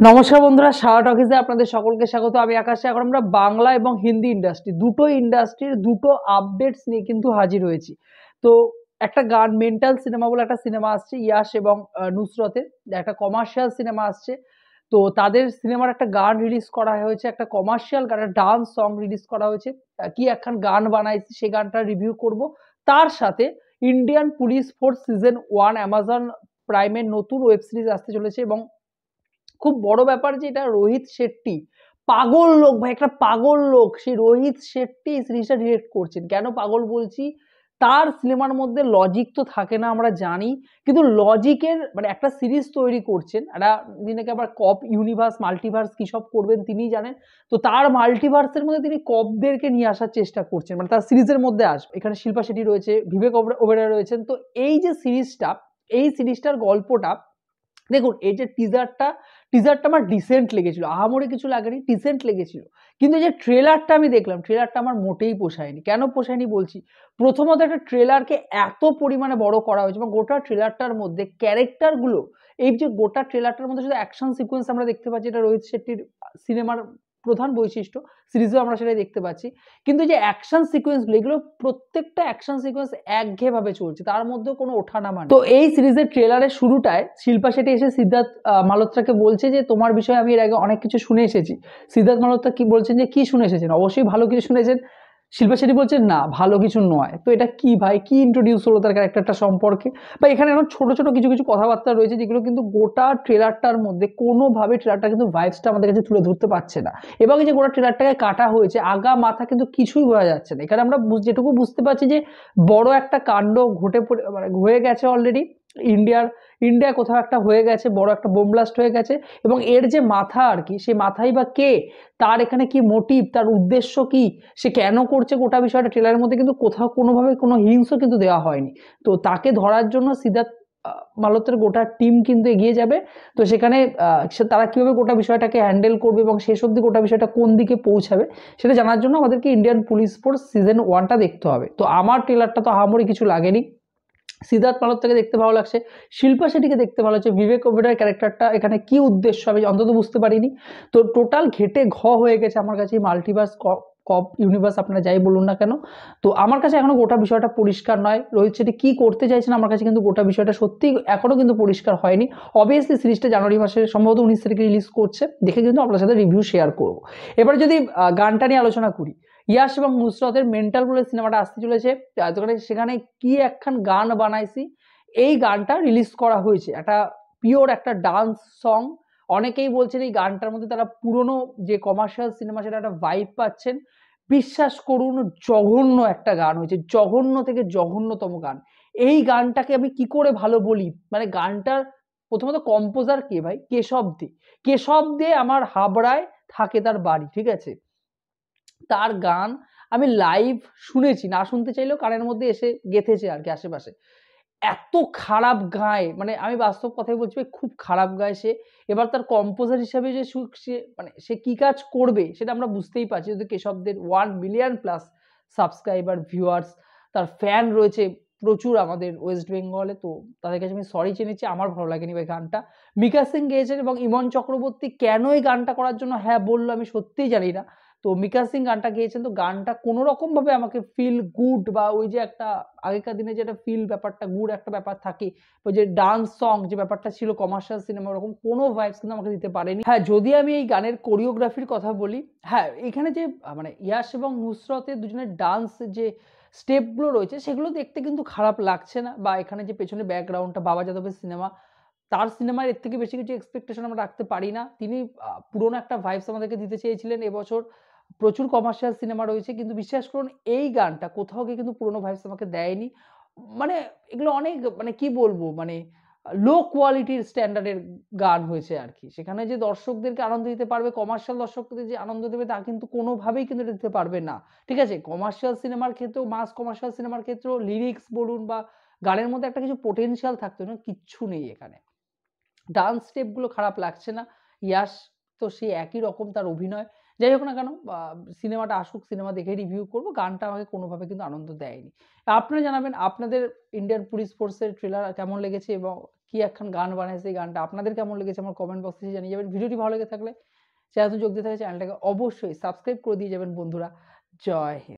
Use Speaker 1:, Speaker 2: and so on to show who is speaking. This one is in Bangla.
Speaker 1: নমস্কার বন্ধুরা, সারা টকিজে আপনাদের সকলকে স্বাগত। আমি আকাশে। এখন আমরা বাংলা এবং হিন্দি ইন্ডাস্ট্রি দুটো ইন্ডাস্ট্রির দুটো আপডেটস নিয়ে কিন্তু হাজির হয়েছি। তো একটা গান মেন্টাল সিনেমা বলে একটা সিনেমা আসছে ইয়াশ এবং নুসরতের, একটা কমার্শিয়াল সিনেমা আসছে। তো তাদের সিনেমার একটা গান রিলিজ করা হয়েছে, একটা কমার্শিয়াল গান, একটা ডান্স সং রিলিজ করা হয়েছে। কি একখান গান বানাইছে, সেই গানটা রিভিউ করব। তার সাথে Indian police force season 1 Amazon প্রাইমের নতুন ওয়েব সিরিজ আসতে চলেছে এবং খুব বড় ব্যাপার যে এটা রোহিত শেট্টি, পাগল লোক ভাই, একটা পাগল লোক, সেই রোহিত শেট্টি এই সিরিজটা ডিরেক্ট করছেন। কেন পাগল বলছি? তার সিনেমার মধ্যে লজিক তো থাকে না আমরা জানি, কিন্তু লজিকের মানে একটা সিরিজ তৈরি করছেন, একটা যিনাকে আবার কপ ইউনিভার্স মাল্টিভার্স কি সব করবেন তিনি জানেন। তো তার মাল্টিভার্সের মধ্যে তিনি কপদেরকে নিয়ে আসার চেষ্টা করছেন, মানে তার সিরিজের মধ্যে আসবে। এখানে শিল্পা শেট্টি রয়েছে, বিবেক ওবেরয় রয়েছেন। তো এই যে সিরিজটা, এই সিরিজটার গল্পটা দেখুন, এই যে টিজারটা, টিজারটা আমার ডিসেন্ট লেগেছিল, আহামরি কিছু লাগেনি, ডিসেন্ট লেগেছিল। কিন্তু যে ট্রেলারটা আমি দেখলাম, ট্রেলারটা আমার মোটেই পোষায়নি। কেন পোষায়নি বলছি? প্রথমত, একটা ট্রেলারকে এত পরিমাণে বড় করা হয়েছে এবং গোটা ট্রেলারটার মধ্যে ক্যারেক্টারগুলো, এই যে গোটা ট্রেলারটার মধ্যে শুধু অ্যাকশন সিকোয়েন্স আমরা দেখতে পাচ্ছি, এটা রোহিত শেট্টির সিনেমার প্রধান বৈশিষ্ট্য, সিরিজেও আমরা সেটাই দেখতে পাচ্ছি। কিন্তু যে অ্যাকশন সিকোয়েন্সগুলো, এগুলো প্রত্যেকটা অ্যাকশন সিকোয়েন্স একঘেয়ে ভাবে চলছে, তার মধ্যে কোনো ওঠানামা নেই। তো এই সিরিজের ট্রেলারের শুরুটায় শিল্পা শেট্টি এসে সিদ্ধার্থ মালহোত্রাকে বলছে যে তোমার বিষয়ে আমি এর আগে অনেক কিছু শুনে এসেছি। সিদ্ধার্থ মালহোত্রা কি বলছেন যে কি শুনে এসেছেন? অবশ্যই ভালো কিছু শুনেছেন। শিল্পা শেট্টি বলছেন না, ভালো কিছু নয়। তো এটা কি ভাই, কি ইন্ট্রোডিউস হলো তার ক্যারেক্টারটা সম্পর্কে? বা এখানে এখন ছোট ছোট কিছু কিছু কথাবার্তা রয়েছে যেগুলো কিন্তু গোটা ট্রেলারটার মধ্যে কোনোভাবে ট্রেলারটা কিন্তু ভাইবসটা আমাদের কাছে তুলে ধরতে পারছে না। এবং এই যে গোটা ট্রেলারটাকে কাটা হয়েছে, আগা মাথা কিন্তু কিছুই বোঝা যাচ্ছে না। এখানে আমরা যেটুকু বুঝতে পারছি যে বড় একটা কাণ্ড মানে হয়ে গেছে অলরেডি। ইন্ডিয়ার ইন্ডিয়া কোথাও একটা হয়ে গেছে, বড় একটা বোম ব্লাস্ট হয়ে গেছে। এবং এর যে মাথা আর কি, সে মাথাই বা কে, তার এখানে কি মোটিভ, তার উদ্দেশ্য কি, সে কেন করছে গোটা বিষয়টা ট্রেলারের মধ্যে কিন্তু কোথাও কোনোভাবে কোনো হিংসও কিন্তু দেওয়া হয়নি। তো তাকে ধরার জন্য সিদ্ধার্থ মালহোত্রার গোটা টিম কিন্তু এগিয়ে যাবে। তো সেখানে তারা কিভাবে গোটা বিষয়টাকে হ্যান্ডেল করবে এবং শেষ অবধি গোটা বিষয়টা কোন দিকে পৌঁছাবে সেটা জানার জন্য আমাদেরকে ইন্ডিয়ান পুলিশ ফোর্স সিজন 1টা দেখতে হবে। তো আমার ট্রেলারটা তো আহামরি কিছু লাগেনি। সিদ্ধার্থ মালহোত্রাকে দেখতে ভালো লাগছে, শিল্পা শেট্টিকে দেখতে ভালো লাগছে, বিবেক ওবেরয়ের ক্যারেক্টারটা এখানে কি উদ্দেশ্য আমি অন্তত বুঝতে পারিনি। তো টোটাল ঘেটে হয়ে গেছে আমার কাছে মাল্টিভার্স কপ ইউনিভার্স, আপনারা যাই বলুন না কেন। তো আমার কাছে এখনো গোটা বিষয়টা পরিষ্কার নয়, রোহিত শেট্টি কি করতে চাইছেন আমার কাছে কিন্তু গোটা বিষয়টা সত্যি এখনো কিন্তু পরিষ্কার হয়নি। অবভিয়াসলি সিরিজটা জানুয়ারি মাসে সম্ভবত 19 তারিখে রিলিজ করছে, দেখে কিন্তু আপনার সাথে রিভিউ শেয়ার করবো। এবার যদি গানটা নিয়ে আলোচনা করি, ইয়াশ এবং নুসরতের মেন্টাল বলে সিনেমাটা আসতে চলেছে। সেখানে কি একখান গান বানাইছি, এই গানটা রিলিজ করা হয়েছে, একটা পিওর একটা ডান্স সং। অনেকেই বলছেন এই গানটার মধ্যে তারা পুরনো যে কমার্শিয়াল সিনেমা সেটা একটা ভাইব পাচ্ছেন। বিশ্বাস করুন, জঘন্য একটা গান হয়েছে, জঘন্য থেকে জঘন্যতম গান। এই গানটাকে আমি কি করে ভালো বলি? মানে গানটার প্রথমত কম্পোজার কে ভাই? কেশব দে। কেশব দে আমার হাবড়ায় থাকে তার বাড়ি, ঠিক আছে? তার গান আমি লাইভ শুনেছি, না শুনতে চাইলেও কানের মধ্যে এসে গেঁথেছে আর কি আশেপাশে। এত খারাপ গায়, মানে আমি বাস্তব কথাই বলছি ভাই, খুব খারাপ গায় সে। এবার তার কম্পোজার হিসেবে যে সে মানে সে কি কাজ করবে সেটা আমরা বুঝতেই পারছি। যদি কেশবদের 1 মিলিয়ন+ সাবস্ক্রাইবার, ভিউয়ার্স, তার ফ্যান রয়েছে প্রচুর আমাদের ওয়েস্ট বেঙ্গলে। তো তাদের কাছে আমি সরি চেয়ে নিচ্ছি, আমার ভালো লাগেনি ভাই গানটা। মিকা সিং গেয়েছেন এবং ইমন চক্রবর্তী কেন এই গানটা করার জন্য হ্যাঁ বললো আমি সত্যিই জানি না। তো মিকা সিং গানটা গেয়েছেন, তো গানটা কোনো রকম ভাবে আমাকে ফিল গুড বা ওই যে একটা আগেকার দিনে যেটা ফিল ব্যাপারটা গুড একটা ব্যাপার থাকে, ওই যে ডান্স সং যে ব্যাপারটা ছিল কমার্শিয়াল সিনেমা, ওরকম কোনো ভাইবস কিন্তু আমাকে দিতে পারেনি। হ্যাঁ, যদি আমি এই গানের কোরিওগ্রাফির কথা বলি, হ্যাঁ এখানে যে মানে ইয়াশ এবং নুসরতের দুজনের ডান্স যে স্টেপগুলো রয়েছে সেগুলো দেখতে কিন্তু খারাপ লাগছে না। বা এখানে যে পেছনে ব্যাকগ্রাউন্ডটা, বাবা যাদবের সিনেমা, তার সিনেমার এর থেকে বেশি কিছু এক্সপেকটেশন আমরা রাখতে পারি না। তিনি পুরোনো একটা ভাইবস আমাদেরকে দিতে চেয়েছিলেন। এবছর প্রচুর কমার্শিয়াল সিনেমা রয়েছে, কিন্তু বিশ্বাস করুন এই গানটা কোথাও গিয়ে কিন্তু পুরোনো ভাইবস আমাকে দেয়নি। মানে এগুলো অনেক মানে কি বলবো, মানে লো কোয়ালিটির স্ট্যান্ডার্ডের গান হয়েছে আর কি। সেখানে যে দর্শকদেরকে আনন্দ দিতে পারবে, কমার্শিয়াল দর্শকদের যে আনন্দ দেবে তা কিন্তু কোনোভাবেই কিন্তু এটা দিতে পারবে না। ঠিক আছে? কমার্শিয়াল সিনেমার ক্ষেত্রেও, মাস কমার্শিয়াল সিনেমার ক্ষেত্রেও লিরিক্স বলুন বা গানের মধ্যে একটা কিছু পোটেনশিয়াল থাকতো না, কিচ্ছু নেই এখানে। ডান্স স্টেপগুলো খারাপ লাগছে না। ইয়াশ তো সেই একই রকম তার অভিনয়। যাই হোক না কেন সিনেমাটা আসুক, সিনেমা দেখে রিভিউ করব। গানটা আমাকে কোনোভাবে কিন্তু আনন্দ দেয়নি। আপনারা জানাবেন আপনাদের ইন্ডিয়ান পুলিশ ফোর্সের ট্রেলার কেমন লেগেছে এবং কি একখান গান বানাইছে, এই গানটা আপনাদের কেমন লেগেছে আমার কমেন্ট বক্সে জানিয়ে যাবেন। ভিডিওটি ভালো লেগে থাকলে চ্যানেলে যোগ দিতে হবে, চ্যানেলটাকে অবশ্যই সাবস্ক্রাইব করে দিয়ে যাবেন বন্ধুরা। জয় হিন্দ।